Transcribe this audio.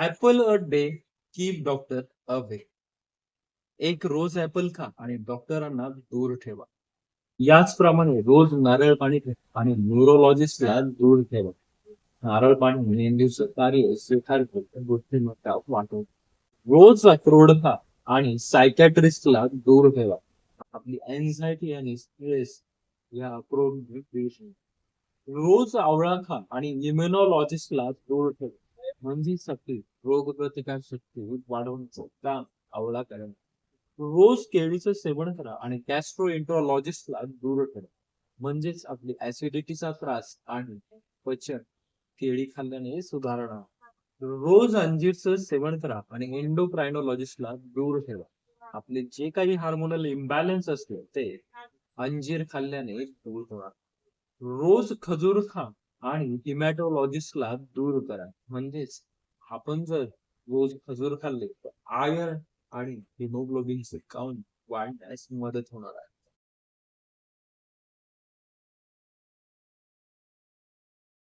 Apple a day keep doctor away. एक रोज apple खा आणि डॉक्टरांना दूर ठेवा. याचप्रमाणे रोज नारळ पाणी प्या आणि न्यूरोलॉजिस्टला दूर ठेवा. नारळ पाणी मेंदूचं कार्य स्वीकार करतं, बुद्धिमत्ता वाढवतं. रोज अक्रोड खा आणि सायकॅट्रिस्टला दूर ठेवा. आपली एन्झायटी आणि स्ट्रेस या अक्रोड रोज आवळा खा आणि इम्युनॉलॉजिस्टला दूर ठेवा. म्हणजेच आपली रोगप्रतिकार शक्ती वाढवण्याचं काम आवळा करा. रोज केळीचं सेवन करा आणि गॅस्ट्रोएंटरोलॉजिस्टला दूर ठेवा. म्हणजेच आपली ऍसिडिटीचा त्रास आणि पचन केळी खाल्ल्याने सुधारणा. रोज अंजीरचं सेवन करा आणि एंडोक्रायनॉलॉजिस्टला दूर ठेवा. आपले जे काही हार्मोनल इम्बॅलन्स असते ते अंजीर खाल्ल्याने दूर होणार. रोज खजूर खा आणि हिमॅटोलॉजिस्टला दूर करा. म्हणजेच आपण जर रोज खजूर खाल्ले तर आयर्न आणि हिमोग्लोबिनचे काउंट वाढण्यास मदत होणार आहे.